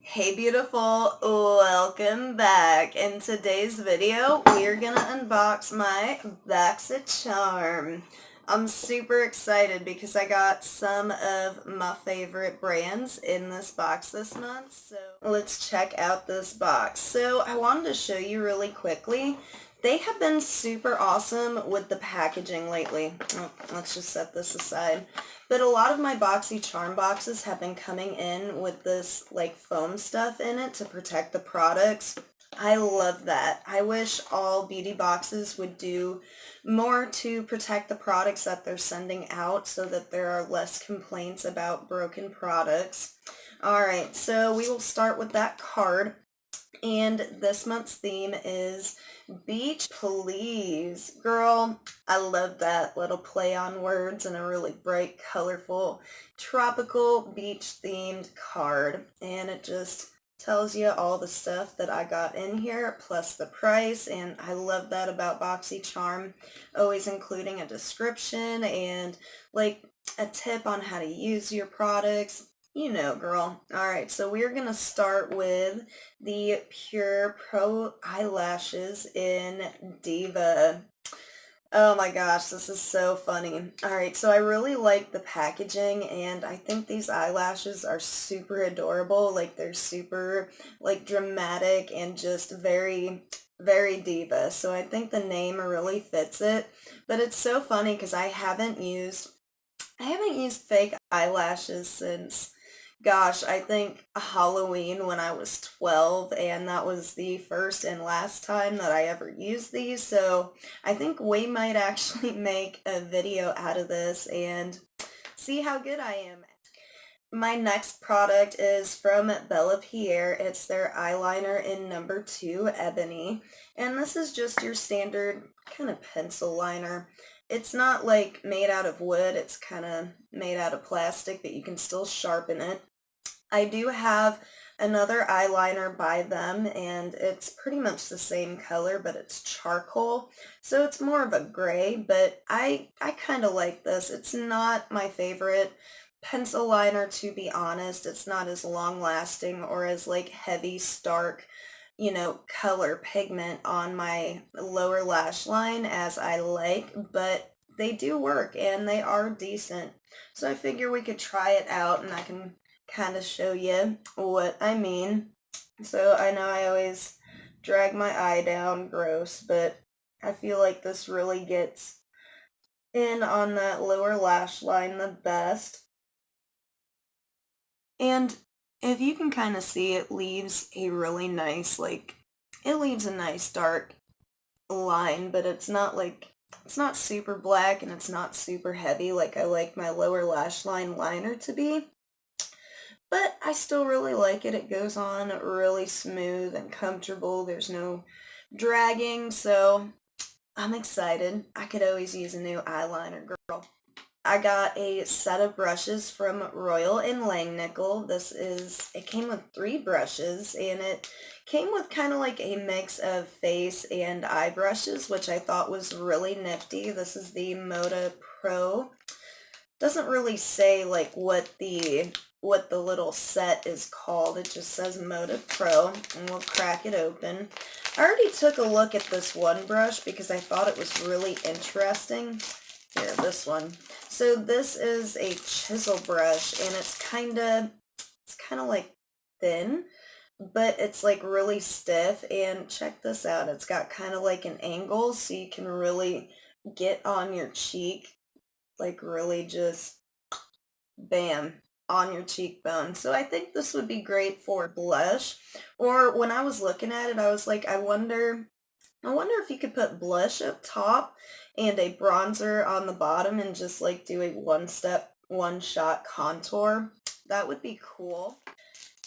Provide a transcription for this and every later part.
Hey beautiful, welcome back. In today's video, we're gonna unbox my BoxyCharm. I'm super excited because I got some of my favorite brands in this box this month. So let's check out this box. So I wanted to show you really quickly. They have been super awesome with the packaging lately. Oh, let's just set this aside. But a lot of my BoxyCharm boxes have been coming in with this like foam stuff in it to protect the products. I love that. I wish all beauty boxes would do more to protect the products that they're sending out so that there are less complaints about broken products. Alright, so we will start with that card. And this month's theme is Beach Please. Girl, I love that little play on words and a really bright, colorful, tropical beach themed card. And it just tells you all the stuff that I got in here plus the price, and I love that about BoxyCharm, always including a description and like a tip on how to use your products. You know, girl. Alright, so we're going to start with the Pure Pro Eyelashes in Diva. Oh my gosh, this is so funny. Alright, so I really like the packaging, and I think these eyelashes are super adorable. Like, they're super, like, dramatic and just very, very diva. So I think the name really fits it. But it's so funny because I haven't used fake eyelashes since, gosh, I think Halloween when I was 12, and that was the first and last time that I ever used these. So I think we might actually make a video out of this and see how good I am. My next product is from Bella Pierre. It's their eyeliner in number 2, Ebony. And this is just your standard kind of pencil liner. It's not like made out of wood. It's kind of made out of plastic, but you can still sharpen it. I do have another eyeliner by them, and it's pretty much the same color, but it's charcoal. So it's more of a gray, but I kind of like this. It's not my favorite pencil liner, to be honest. It's not as long lasting or as like heavy, stark, color pigment on my lower lash line as I like, but they do work and they are decent. So I figure we could try it out and I can kind of show you what I mean. So I know I always drag my eye down, gross, but I feel like this really gets in on that lower lash line the best. And if you can kind of see, it leaves a really nice, it leaves a nice dark line, but it's not super black and it's not super heavy like I like my lower lash line liner to be. But I still really like it. It goes on really smooth and comfortable. There's no dragging, so I'm excited. I could always use a new eyeliner, girl. I got a set of brushes from Royal and Langnickel. It came with 3 brushes, and it came with kind of like a mix of face and eye brushes, which I thought was really nifty. This is the Moda Pro. Doesn't really say like what the little set is called. It just says Moda Pro, and we'll crack it open. I already took a look at this one brush because I thought it was really interesting. Here, this one. So this is a chisel brush, and it's kind of like thin, but it's like really stiff. And check this out. It's got kind of like an angle, so you can really get on your cheek, like really just bam on your cheekbone. So I think this would be great for blush. Or when I was looking at it, I was like, I wonder if you could put blush up top and a bronzer on the bottom and just like do a one-shot contour. That would be cool.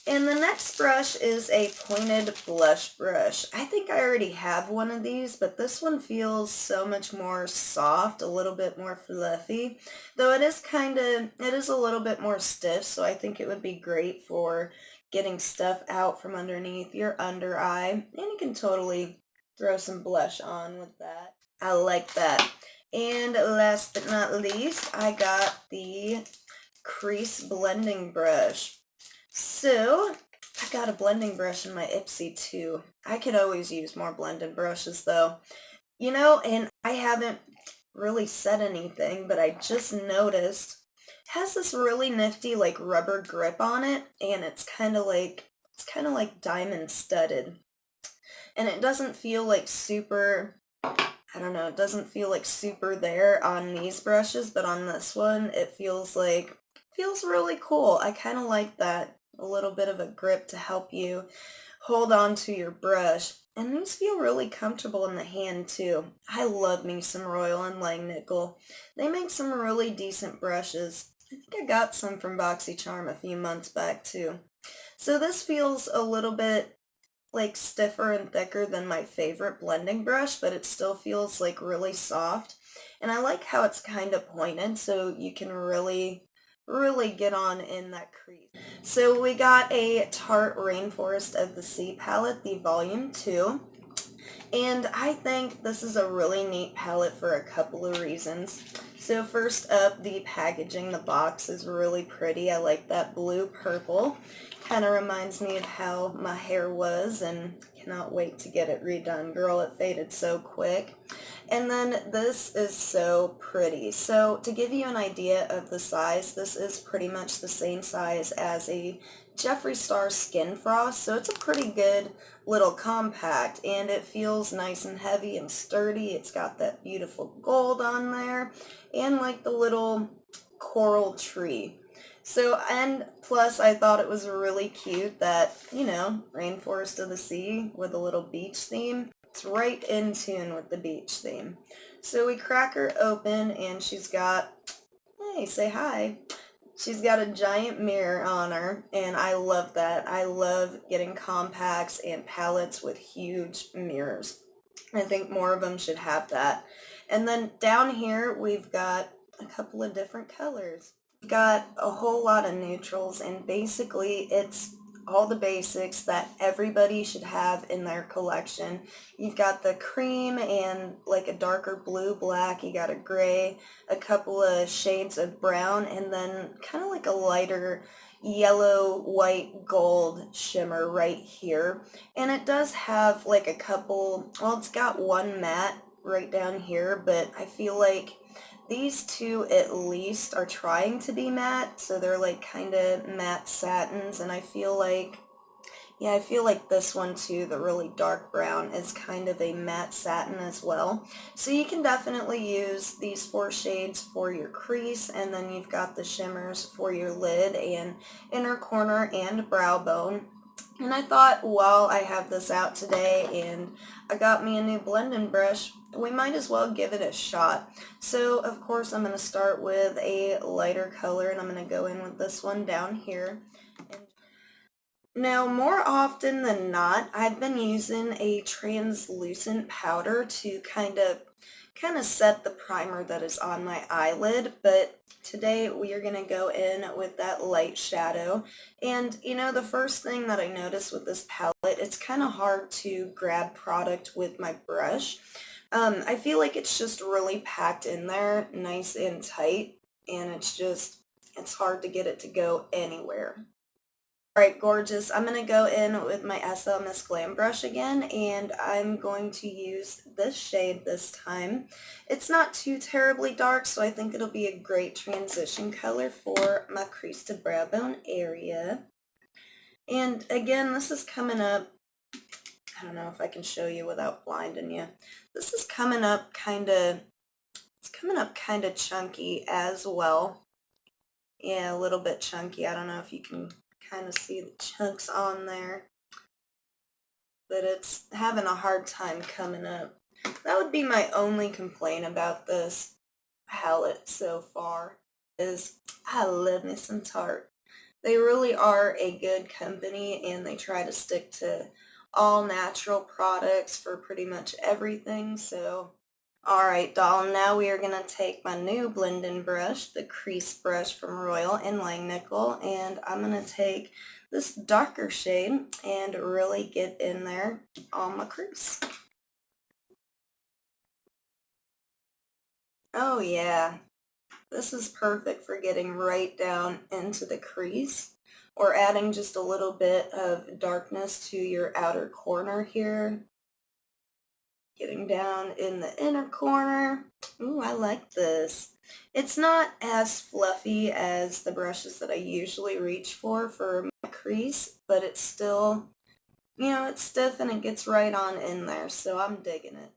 And the next brush is a pointed blush brush. I think I already have one of these, but this one feels so much more soft, a little bit more fluffy. Though it is a little bit more stiff, so I think it would be great for getting stuff out from underneath your under eye. And you can totally throw some blush on with that. I like that. And last but not least, I got the crease blending brush. So I I've got a blending brush in my Ipsy too. I could always use more blending brushes though. You know, and I haven't really said anything, but I just noticed it has this really nifty like rubber grip on it, and it's kind of like diamond studded. And it doesn't feel like super, I don't know, it doesn't feel like super there on these brushes, but on this one it feels really cool. I kind of like that, a little bit of a grip to help you hold on to your brush. And these feel really comfortable in the hand too. I love me some Royal and Langnickel. They make some really decent brushes. I think I got some from BoxyCharm a few months back too. So this feels a little bit like stiffer and thicker than my favorite blending brush, but it still feels like really soft. And I like how it's kind of pointed so you can really get on in that crease. So we got a Tarte Rainforest of the Sea palette, the volume 2. And I think this is a really neat palette for a couple of reasons. So first up, the packaging, the box is really pretty. I like that blue purple. Kind of reminds me of how my hair was, and cannot wait to get it redone. Girl, it faded so quick. And then this is so pretty. So to give you an idea of the size, this is pretty much the same size as a Jeffree Star Skin Frost, so it's a pretty good little compact, and it feels nice and heavy and sturdy. It's got that beautiful gold on there, and like the little coral tree. So, and plus I thought it was really cute that, you know, Rainforest of the Sea with a little beach theme. It's right in tune with the beach theme. So we crack her open, and she's got, hey, say hi. She's got a giant mirror on her, and I love that. I love getting compacts and palettes with huge mirrors. I think more of them should have that. And then down here we've got a couple of different colors. We've got a whole lot of neutrals, and basically it's all the basics that everybody should have in their collection. You've got the cream and like a darker blue black, you got a gray, a couple of shades of brown, and then kind of like a lighter yellow, white, gold shimmer right here. And it does have like a couple, well, it's got one matte right down here, but I feel like these two at least are trying to be matte, so they're like kind of matte satins, and I feel like, yeah, I feel like this one too, the really dark brown, is kind of a matte satin as well. So you can definitely use these 4 shades for your crease, and then you've got the shimmers for your lid and inner corner and brow bone. And I thought, while I have this out today and I got me a new blending brush, we might as well give it a shot. So of course I'm going to start with a lighter color, and I'm going to go in with this one down here. Now, more often than not, I've been using a translucent powder to kind of set the primer that is on my eyelid, but today we are going to go in with that light shadow. And you know, the first thing that I noticed with this palette, it's kind of hard to grab product with my brush. I feel like it's just really packed in there, nice and tight, and it's hard to get it to go anywhere. Alright, gorgeous. I'm going to go in with my SL Miss Glam brush again, and I'm going to use this shade this time. It's not too terribly dark, so I think it'll be a great transition color for my crease to brow bone area. And again, this is coming up, I don't know if I can show you without blinding you. This is coming up kind of, it's coming up kind of chunky as well. Yeah, a little bit chunky. I don't know if you can kind of see the chunks on there, but it's having a hard time coming up. That would be my only complaint about this palette so far, is I love me some Tarte. They really are a good company, and they try to stick to all natural products for pretty much everything. So alright, doll, now we are going to take my new blending brush, the crease brush from Royal and Langnickel, and I'm going to take this darker shade and really get in there on my crease. Oh yeah, this is perfect for getting right down into the crease or adding just a little bit of darkness to your outer corner here. Getting down in the inner corner. Ooh, I like this. It's not as fluffy as the brushes that I usually reach for my crease, but it's still, it's stiff and it gets right on in there, so I'm digging it.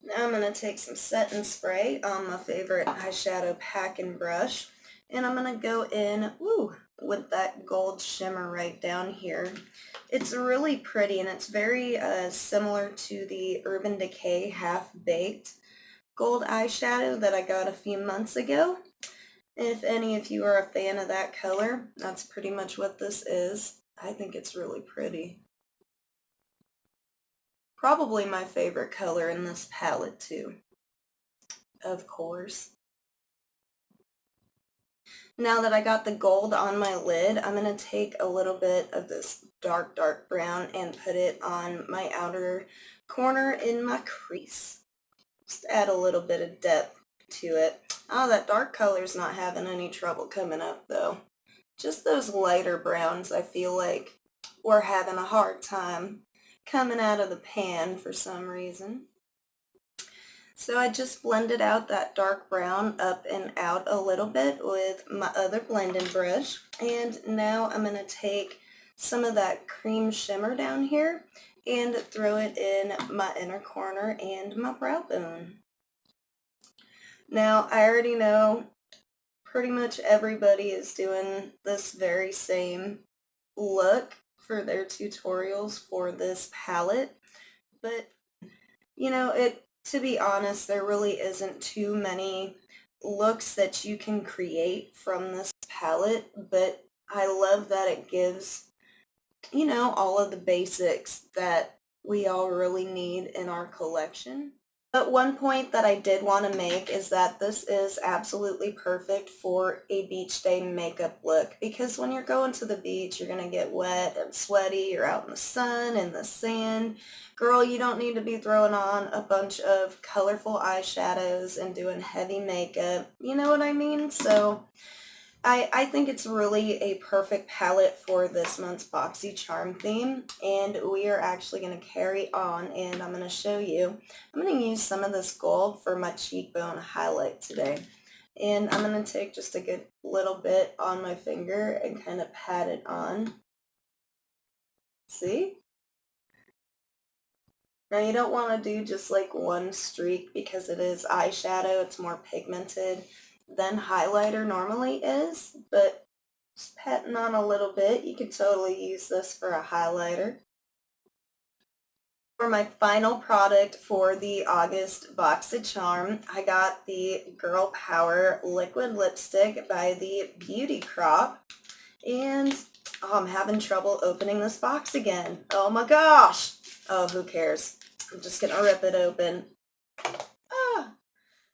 Now I'm going to take some setting spray on my favorite eyeshadow packing brush, and I'm going to go in, with that gold shimmer right down here. It's really pretty, and it's very similar to the Urban Decay Half Baked gold eyeshadow that I got a few months ago. If any of you are a fan of that color, that's pretty much what this is. I think it's really pretty. Probably my favorite color in this palette too, of course. Now that I got the gold on my lid, I'm going to take a little bit of this dark brown and put it on my outer corner in my crease. Just add a little bit of depth to it. Oh, that dark color's not having any trouble coming up though. Just those lighter browns, I feel like we're having a hard time coming out of the pan for some reason. So I just blended out that dark brown up and out a little bit with my other blending brush. And now I'm going to take some of that cream shimmer down here and throw it in my inner corner and my brow bone. Now I already know pretty much everybody is doing this very same look for their tutorials for this palette, but to be honest, there really isn't too many looks that you can create from this palette, but I love that it gives, all of the basics that we all really need in our collection. But one point that I did want to make is that this is absolutely perfect for a beach day makeup look, because when you're going to the beach, you're going to get wet and sweaty, you're out in the sun, in the sand. Girl, you don't need to be throwing on a bunch of colorful eyeshadows and doing heavy makeup, you know what I mean? So I think it's really a perfect palette for this month's BoxyCharm theme, and we are actually going to carry on, and I'm going to show you. I'm going to use some of this gold for my cheekbone highlight today, and I'm going to take just a good little bit on my finger and kind of pat it on. See? Now you don't want to do just like one streak because it is eyeshadow, it's more pigmented than highlighter normally is, but just patting on a little bit. You could totally use this for a highlighter. For my final product for the August BoxyCharm, I got the Girl Power Liquid Lipstick by the Beauty Crop, and I'm having trouble opening this box again. Oh my gosh! Oh, who cares? I'm just gonna rip it open.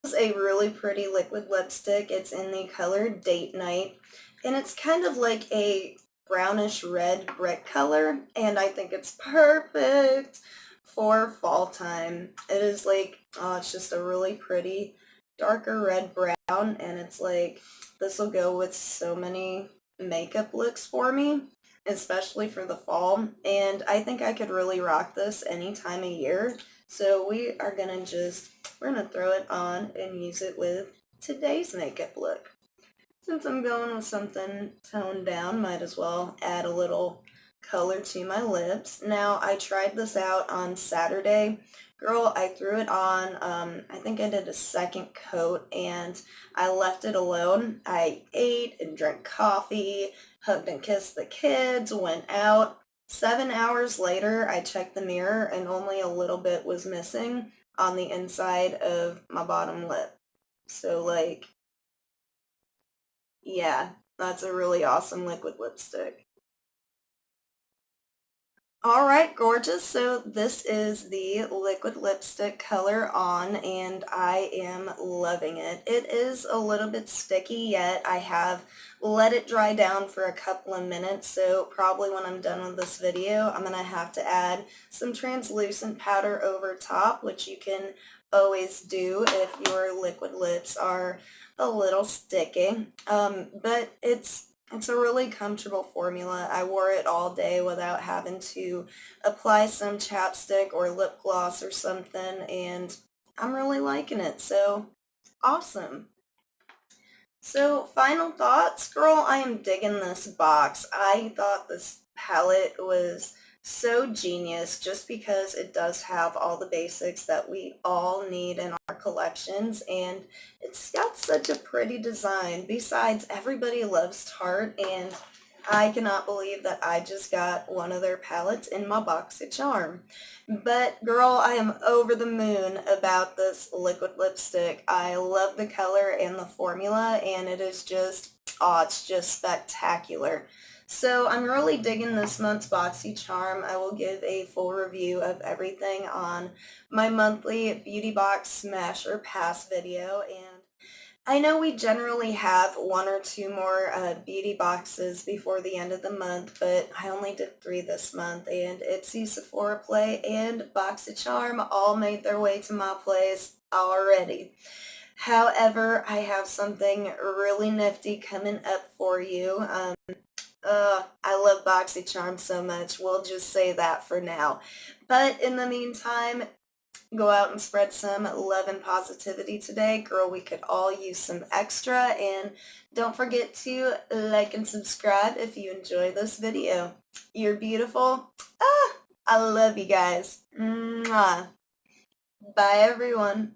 This is a really pretty liquid lipstick. It's in the color Date Night, and it's kind of like a brownish red brick color, and I think it's perfect for fall time. It is like, it's just a really pretty darker red brown, and it's like, this will go with so many makeup looks for me, especially for the fall, and I think I could really rock this any time of year. So we're going to throw it on and use it with today's makeup look. Since I'm going with something toned down, might as well add a little color to my lips. Now, I tried this out on Saturday. Girl, I threw it on, I think I did a second coat, and I left it alone. I ate and drank coffee, hugged and kissed the kids, went out. 7 hours later, I checked the mirror, and only a little bit was missing on the inside of my bottom lip. So, like, yeah, that's a really awesome liquid lipstick. Alright, gorgeous. So this is the liquid lipstick color on, and I am loving it. It is a little bit sticky, yet I have let it dry down for a couple of minutes, so probably when I'm done with this video, I'm going to have to add some translucent powder over top, which you can always do if your liquid lips are a little sticky. But it's It's a really comfortable formula. I wore it all day without having to apply some chapstick or lip gloss or something, and I'm really liking it. So, awesome. So, final thoughts, girl, I am digging this box. I thought this palette was so genius just because it does have all the basics that we all need in our collections, and it's got such a pretty design. Besides, everybody loves Tarte, and I cannot believe that I just got one of their palettes in my BoxyCharm. But girl, I am over the moon about this liquid lipstick. I love the color and the formula, and it is just, oh, it's just spectacular. So I'm really digging this month's BoxyCharm. I will give a full review of everything on my monthly beauty box smash or pass video, and I know we generally have one or two more beauty boxes before the end of the month, but I only did 3 this month, and Ipsy, Sephora Play, and BoxyCharm all made their way to my place already. However, I have something really nifty coming up for you. I love BoxyCharm so much. We'll just say that for now. But in the meantime, go out and spread some love and positivity today. Girl, we could all use some extra. And don't forget to like and subscribe if you enjoy this video. You're beautiful. I love you guys. Mwah. Bye, everyone.